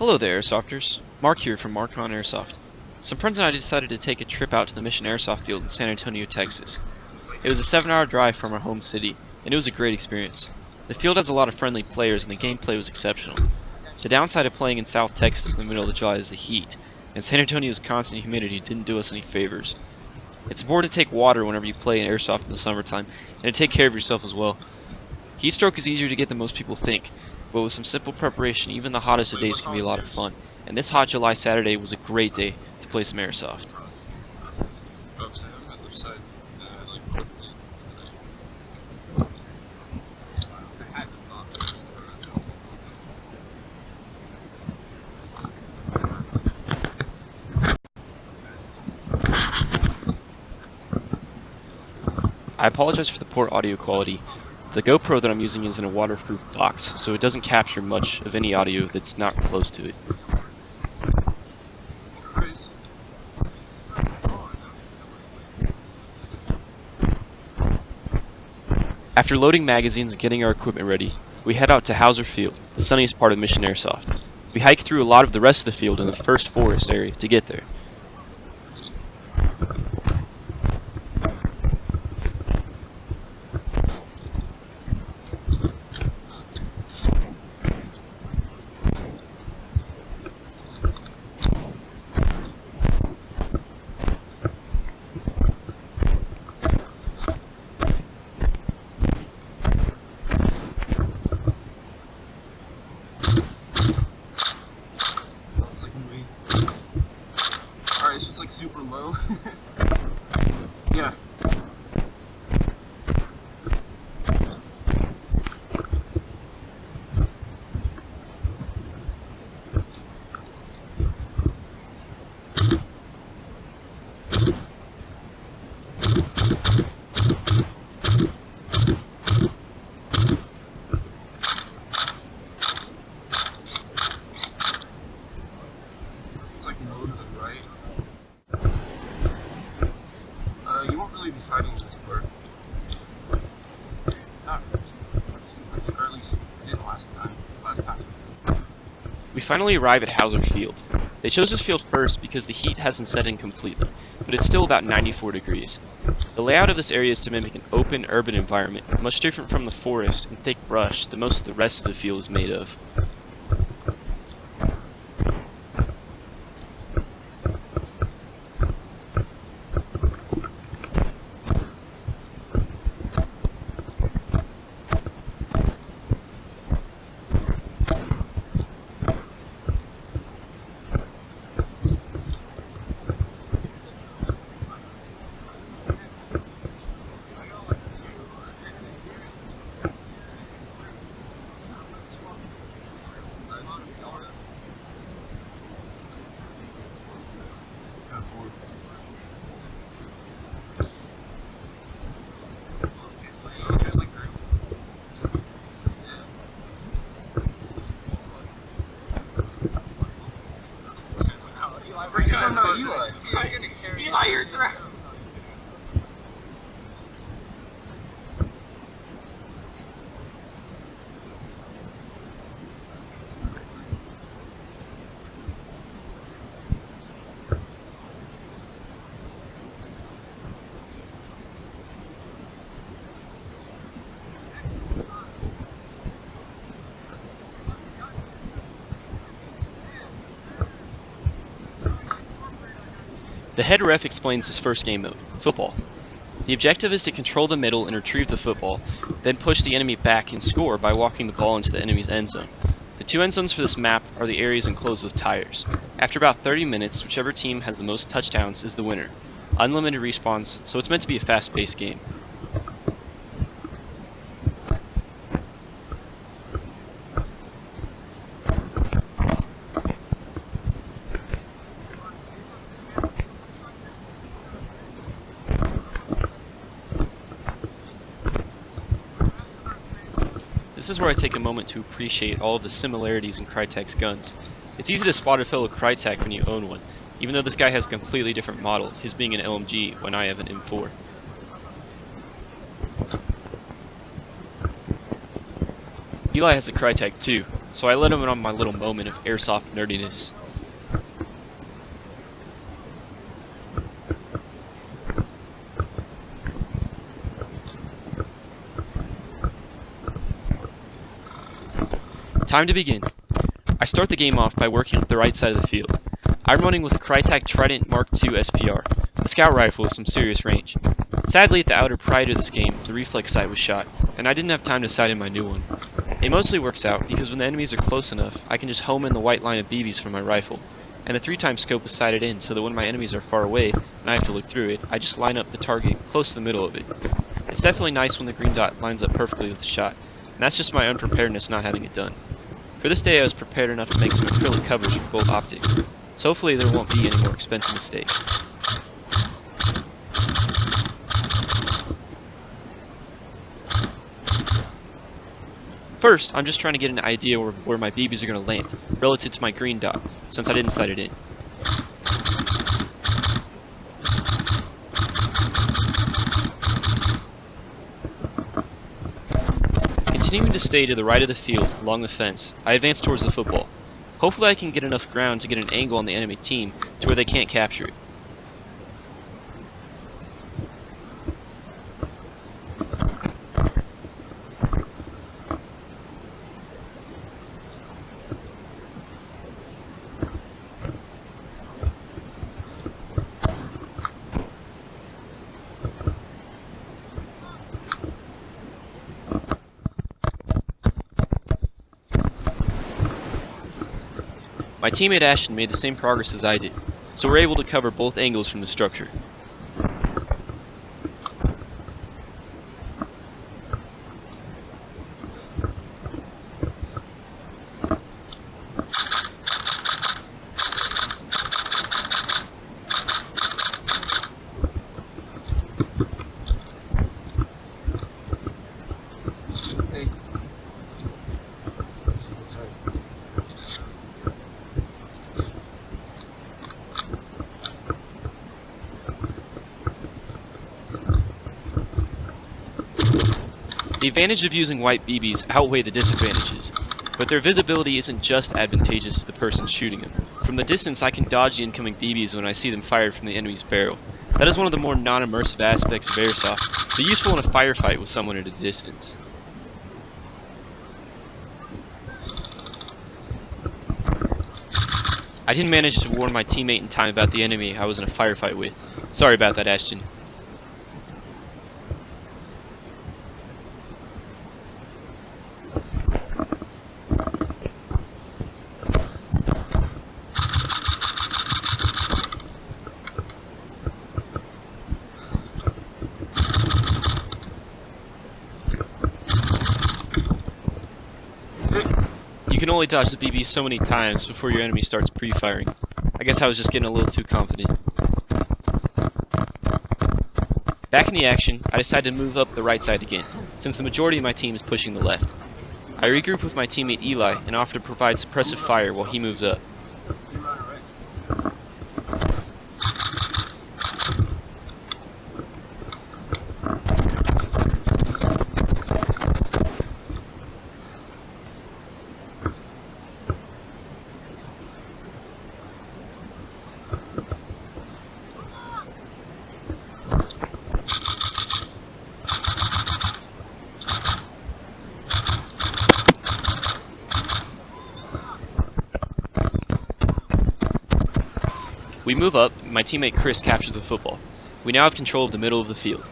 Hello there, Airsofters. Mark here from Mark on Airsoft. Some friends and I decided to take a trip out to the Mission Airsoft field in San Antonio, Texas. It was a 7-hour drive from our home city, and it was a great experience. The field has a lot of friendly players, and the gameplay was exceptional. The downside of playing in South Texas in the middle of July is the heat, and San Antonio's constant humidity didn't do us any favors. It's important to take water whenever you play in Airsoft in the summertime, and to take care of yourself as well. Heat stroke is easier to get than most people think, but with some simple preparation, even the hottest of days can be a lot of fun. And this hot July Saturday was a great day to play some Airsoft. I apologize for the poor audio quality. The GoPro that I'm using is in a waterproof box, so it doesn't capture much of any audio that's not close to it. After loading magazines and getting our equipment ready, we head out to Hauser Field, the sunniest part of Mission Airsoft. We hike through a lot of the rest of the field in the first forest area to get there. It's just like super low. Yeah. It's like low to the right. You won't really be fighting this part. Not too much, or at least you didn't last time. We finally arrive at Hauser Field. They chose this field first because the heat hasn't set in completely, but it's still about 94 degrees. The layout of this area is to mimic an open, urban environment, much different from the forest and thick brush that most of the rest of the field is made of. Eli, you're trapped. The head ref explains his first game mode, football. The objective is to control the middle and retrieve the football, then push the enemy back and score by walking the ball into the enemy's end zone. The two end zones for this map are the areas enclosed with tires. After about 30 minutes, whichever team has the most touchdowns is the winner. Unlimited respawns, so it's meant to be a fast-paced game. This is where I take a moment to appreciate all of the similarities in Crytek's guns. It's easy to spot a fellow Crytek when you own one, even though this guy has a completely different model, his being an LMG when I have an M4. Eli has a Crytek too, so I let him in on my little moment of airsoft nerdiness. Time to begin. I start the game off by working up the right side of the field. I'm running with a Crytek Trident Mark II SPR, a scout rifle with some serious range. Sadly, at the outer prior to this game, the reflex sight was shot, and I didn't have time to sight in my new one. It mostly works out because when the enemies are close enough, I can just home in the white line of BBs from my rifle, and the 3x scope is sighted in so that when my enemies are far away and I have to look through it, I just line up the target close to the middle of it. It's definitely nice when the green dot lines up perfectly with the shot, and that's just my unpreparedness not having it done. For this day I was prepared enough to make some acrylic covers for both optics, so hopefully there won't be any more expensive mistakes. First, I'm just trying to get an idea of where my BBs are going to land, relative to my green dot, since I didn't sight it in. Continuing to stay to the right of the field, along the fence, I advance towards the football. Hopefully I can get enough ground to get an angle on the enemy team to where they can't capture it. My teammate Ashton made the same progress as I did, so we're able to cover both angles from the structure. The advantage of using white BBs outweigh the disadvantages, but their visibility isn't just advantageous to the person shooting them. From the distance I can dodge the incoming BBs when I see them fired from the enemy's barrel. That is one of the more non-immersive aspects of airsoft, but useful in a firefight with someone at a distance. I didn't manage to warn my teammate in time about the enemy I was in a firefight with. Sorry about that, Ashton. You can only dodge the BB so many times before your enemy starts pre-firing. I guess I was just getting a little too confident. Back in the action, I decided to move up the right side again, since the majority of my team is pushing the left. I regroup with my teammate Eli and offer to provide suppressive fire while he moves up. We move up, and my teammate Chris captures the football. We now have control of the middle of the field.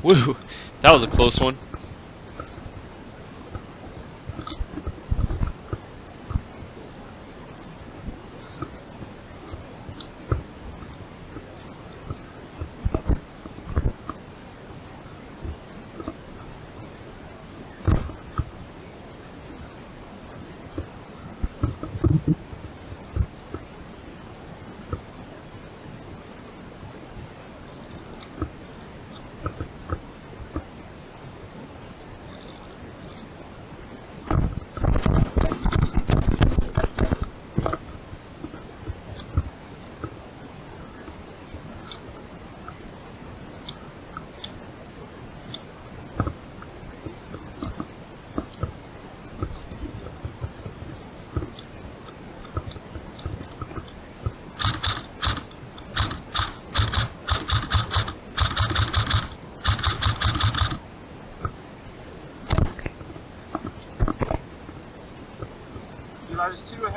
Woo! That was a close one.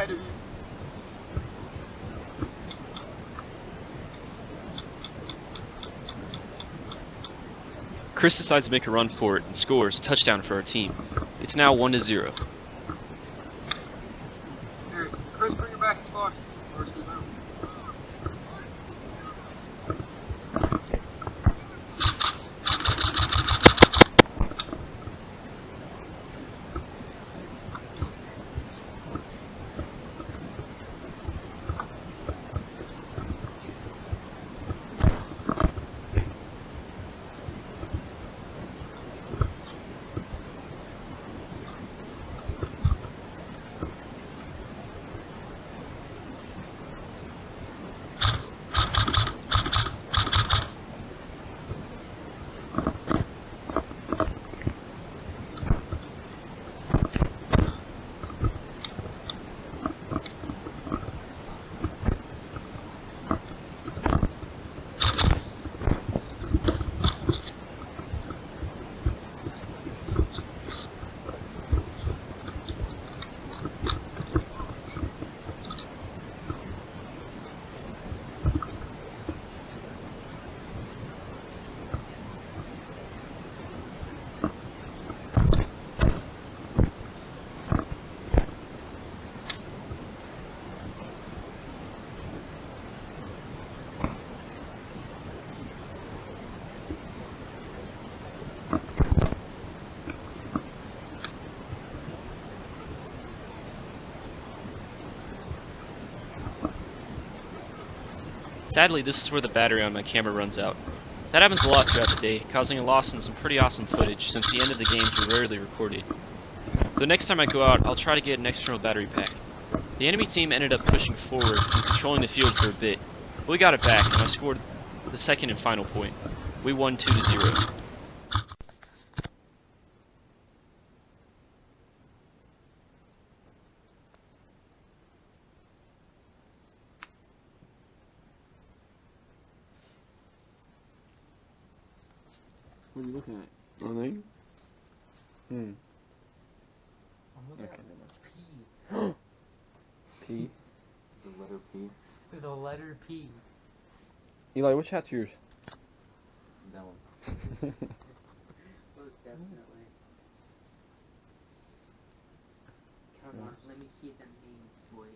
ahead of you. Chris decides to make a run for it and scores a touchdown for our team. It's now 1-0. Here, Chris, bring her back and squash. Or she's out. Sadly, this is where the battery on my camera runs out. That happens a lot throughout the day, causing a loss in some pretty awesome footage since the end of the games were rarely recorded. The next time I go out, I'll try to get an external battery pack. The enemy team ended up pushing forward and controlling the field for a bit, but we got it back and I scored the second and final point. We won 2-0. What are you looking at? Anything? I'm looking Okay, at P. P. The letter P. The letter P. Eli, which hat's yours? That one. Most definitely. Come on, let me see them names, boys.